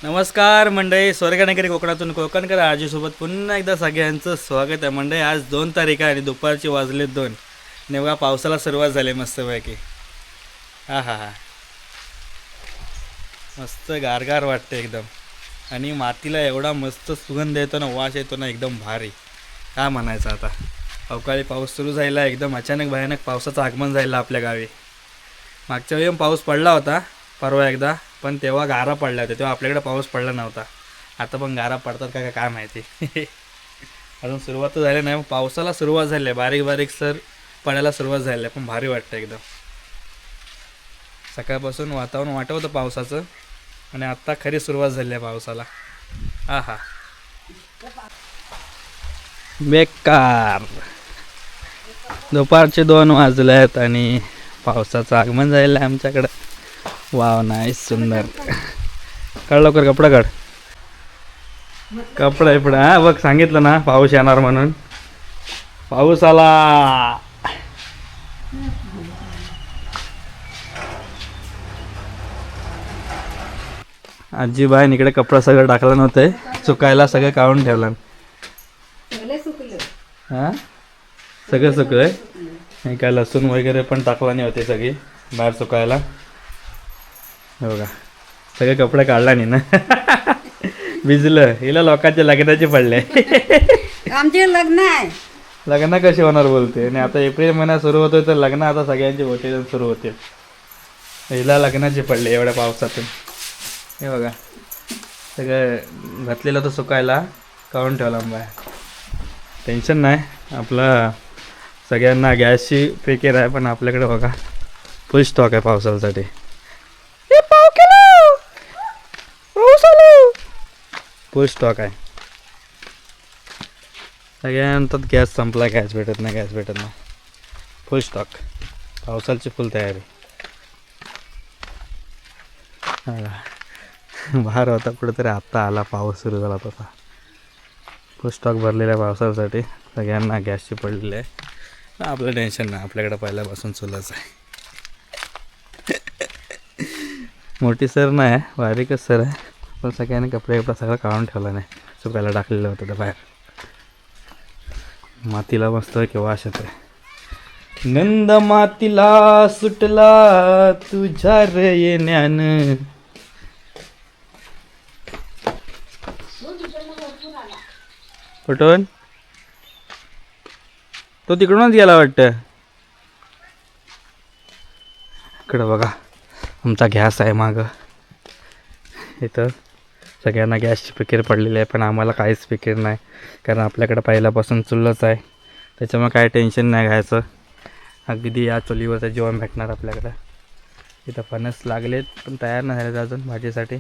नमस्कार मंडळी, स्वर्गनगरी कोकणातून कोकणकर आजीसोबत पुन्हा एकदा सगळ्यांचं स्वागत आहे. मंडळी आज 2 तारीख आहे आणि दुपारचे वाजले 2. नेमका पावसाला सुरुवात झाली मस्तपैकी. हा हा हा, मस्त गारगार वाटते एकदम. आणि मातीला एवढा मस्त सुगंध येतो ना, वास येतो ना, एकदम भारी. काय म्हणायचं आता. अवकाळी पाऊस सुरू झाला, एकदम अचानक भयानक पावसाचं आगमन झालं आपल्या गावी. मागच्या वेळी पाऊस पडला होता परवा एकदा, पण तेव्हा गारा पडल्या होत्या, तेव्हा आपल्याकडे पाऊस पडला नव्हता. आता पण गारा पडतात का काय माहिती. अजून सुरुवात तर झाली नाही, पावसाला सुरुवात झाली आहे, बारीक बारीक सर पडायला सुरुवात झाली आहे, पण भारी वाटतं एकदम. सकाळपासून वातावरण वाटत होतं पावसाचं आणि आत्ता खरी सुरुवात झाली आहे पावसाला. हा हा, बेकार. दुपारचे 2 वाजले आहेत आणि पावसाचं आगमन झालेलं आहे आमच्याकडं. वाव, नाही सुंदर. काढ लवकर, कपडा काढ. कपडा इपडा, हा बघ, सांगितलं ना पाऊस येणार म्हणून. पाऊस आला. आजी बाई इकडे कपडा सगळं टाकला नव्हते, सुकायला सगळं काढून ठेवलं. हा, सगळं सुकलंय. हे काय लसूण वगैरे पण टाकला नाही होते सगळी बाहेर सुकायला. हे बघा, सगळे कपडे काढला नाही ना. भिजलं. हिला लोकांच्या लग्नाचे पडले. आमचे लग्न आहे. लग्न कशी होणार बोलते. आणि आता एप्रिल महिना सुरू होतोय तर लग्न आता सगळ्यांचे होते सुरू होते. हिला लग्नाचे पडले एवढ्या पावसातून. हे बघा, सगळं घातलेलं तर सुकायला काढून ठेवला बाहेर. टेन्शन नाही आपलं. सगळ्यांना गॅसची पेकेर आहे, पण आपल्याकडे बघा फुल स्टॉक आहे पावसासाठी. फुल स्टॉक आहे. सगळ्यांतात गॅस संपला, गॅस भेटत नाही. फुल स्टॉक, पावसाची फुल तयारी. बाहेर होता कुठेतरी, आत्ता आला पाऊस सुरू झाला तसा. फुल स्टॉक भरलेला आहे पावसासाठी. सगळ्यांना गॅसची पडलेली आहे. आपलं टेन्शन नाही, आपल्याकडे पहिल्यापासून चुलच आहे. मोठी सर नाही, बारीकच सर आहे, पण सगळ्यांनी कपडे सगळं काढून ठेवलं नाही, सुकायला टाकलेलं होतं ते बाहेर. मातीला मस्त किंवा अशात आहे. गंध मातीला सुटला तुझ्या रे येण्यानं. कुठून तो तिकडूनच गेला वाटतं. इकडं बघा, आमचा गॅस आहे मागं. इथं सगळ्यांना गॅसची फिकीर पडलेली आहे, पण आम्हाला काहीच फिकीर नाही, कारण आपल्याकडं पहिल्यापासून चुलच आहे. त्याच्यामुळे काय टेन्शन नाही घ्यायचं. अगदी या चुलीवरचं जेवण भेटणार आपल्याकडं. इथं फणस लागलेत, पण तयार नाही झालेत अजून भाजीसाठी.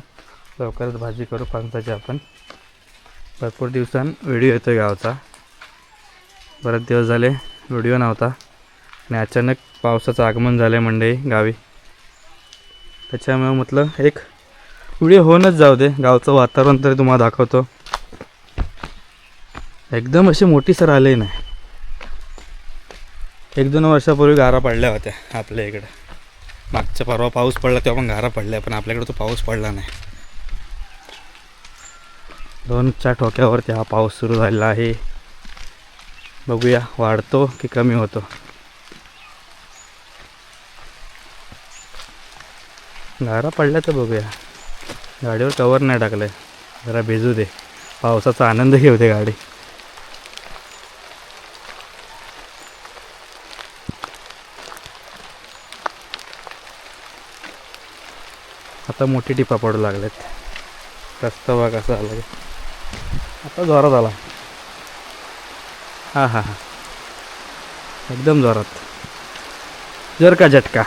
लवकरच भाजी करू फणसाची आपण. भरपूर दिवसांनी व्हिडिओ येतो गावचा. बरेच दिवस झाले व्हिडिओ नव्हता आणि अचानक पावसाचं आगमन झालं आहे मंडळी गावी. त्याच्यामुळे म्हटलं एक व्हिडिओ होऊनच जाऊ दे. गावचं वातावरण तरी तुम्हाला दाखवतो. एकदम अशी मोठी सर आले नाही. 1-2 वर्षापूर्वी गारा पडल्या होत्या आपल्या इकडं. मागच्या परवा पाऊस पडला तेव्हा पण गारा पडल्या, पण आपल्याकडे तो पाऊस पडला नाही. 2च्या ठोक्यावरती हा पाऊस सुरू झालेला आहे. बघूया वाढतो की कमी होतो. गारा पडल्या तर बघूया. गाडीवर कवर नाही टाकलं आहे, जरा भिजू दे, पावसाचा आनंद घेऊ दे गाडी. आता मोठी टिपा पडू लागल्यात. रस्ता बघा कसा आला, आता जोरात आला. हा हा हा, एकदम जोरात, जर का झटका.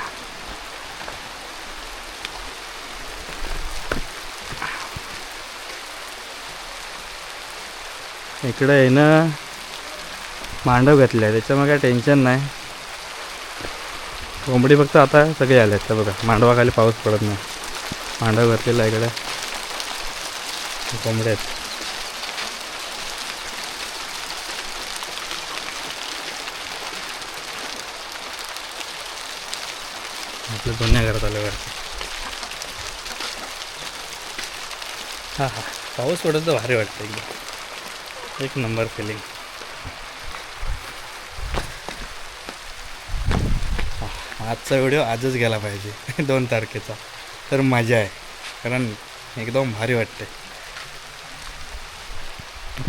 इकडं आहे ना मांडव घातले आहे, त्याच्यामुळे काय टेन्शन नाही. कोंबडी फक्त आता सगळे आले आहेत. बघा, मांडवाखाली पाऊस पडत नाही. मांडव घातलेला आहे इकडे, कोंबडे आहेत. आपल्या दोन्ही घरात आल्यावर हां हां पाऊस पडत तर भारी वाटतं एकदम एक नंबर फिलिंग. आजचा व्हिडिओ आजच गेला पाहिजे 2 तारखेचा तर मजा आहे कारण एकदम भारी वाटते.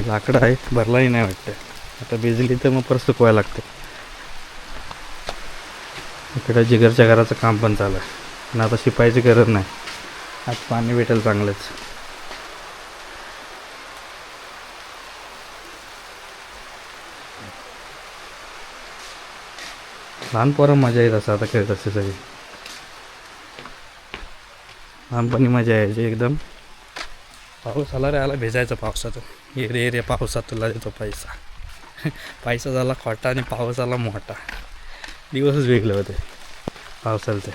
लाकडं आहे भरलाही नाही वाटतं. आता भिजली तर मग परत सुकवायला लागते. इकडे जिगरच्या घराचं काम पण चालू आहे पण आता शिपायची गरज नाही. आज पाणी भेटेल चांगलंच. लहान पोरं मजा येत असं आता खेळत असते सगळी. लहानपणी मजा यायची एकदम. पाऊस आला रे आला भिजायचं पावसातून. ये रे पावसात तुला देतो पैसा. पैसा झाला खोटा आणि पाऊस आला मोठा. दिवसच वेगळे होते पावसाचे.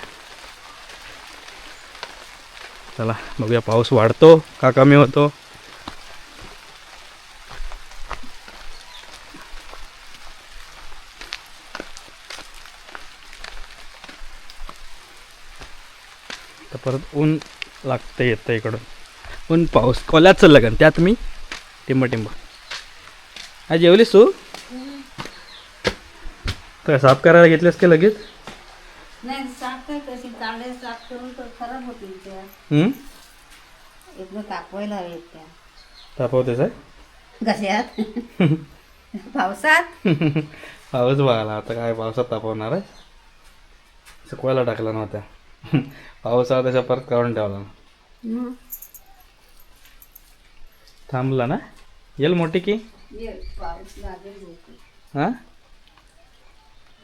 चला बघूया पाऊस वाढतो का कमी होतो. तर परत ऊन लागतं येतं इकडून. ऊन पाऊस कोल्याचं लगन त्यात मी टिंब टिंब. हा जेवलीस तू तर साफ करायला घेतलेस की लगेच. नाही साफ काय कशी चांगले साफ करून तर खराब होतील त्या. एकदम तापवायला हवेत त्या. तापवतेस आहे कशात पावसात. पाऊस बघायला आता काय पावसात तापवणार आहे. सुकवायला टाकला नव्हत्या. पावसाळा त्याच्या परत काढून ठेवला ना. हं. थांबला ना येईल मोठी की. ये, पाऊस लागेल बहुतेक. हां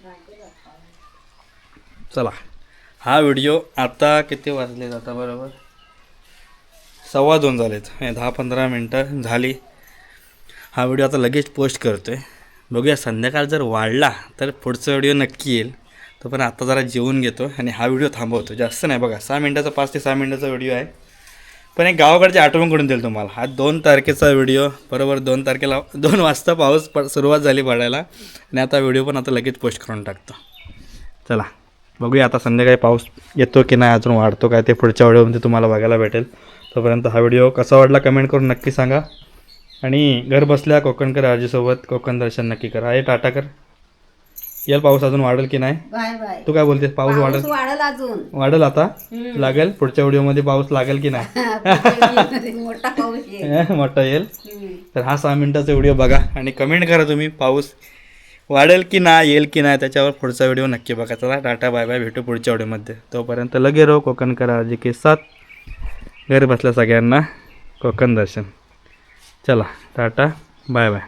लागेल आता पाऊस. चला हा व्हिडिओ आता किती वाजले आता बरोबर 2:15 झालेत. 10-15 मिनटं झाली. हा व्हिडिओ आता लगेच पोस्ट करतो आहे. बघूया संध्याकाळ जर वाढला तर पुढचा व्हिडिओ नक्की येईल. तो पण आता जरा जेवून घेतो आणि हा व्हिडिओ थांबवतो. जास्त नाही बघा 6 मिनटाचा 5 ते 6 मिनटाचा व्हिडिओ आहे. पण एक गावाकडची आठवण करून देईल तुम्हाला. हा 2 तारखेचा व्हिडिओ बरोबर 2 तारखेला 2 वाजता पाऊस सुरुवात झाली पडायला आणि आता व्हिडिओ पण आता लगेच पोस्ट करून टाकतो. चला बघूया आता संध्याकाळी पाऊस येतो की नाही अजून वाढतो काय ते पुढच्या व्हिडिओमध्ये तुम्हाला बघायला भेटेल. तोपर्यंत हा व्हिडिओ कसा वाटला कमेंट करून नक्की सांगा. आणि घर बसल्या कोकणकर आजीसोबत कोकण दर्शन नक्की करा. आहे टाटा कर. येईल पाऊस अजून वाढेल की नाही. Bye bye. तू काय बोलतेस पाऊस वाढेल. पाऊस वाढेल अजून. वाढेल आता हम्म. लागेल पुढच्या व्हिडिओमध्ये पाऊस लागेल की नाही. मोठा पाऊस येईल. मोठा येईल. हम्म. तर हा 6 मिनटाचा व्हिडिओ बघा आणि कमेंट करा तुम्ही पाऊस वाढेल की नाही येईल की नाही. त्याच्यावर पुढचा व्हिडिओ नक्की बघा. चला टाटा बाय बाय. भेटू पुढच्या व्हिडिओमध्ये. तोपर्यंत लगे रहो कोकणकर आजी के साथ. घर बसल्या सगळ्यांना कोकण दर्शन. चला टाटा बाय बाय.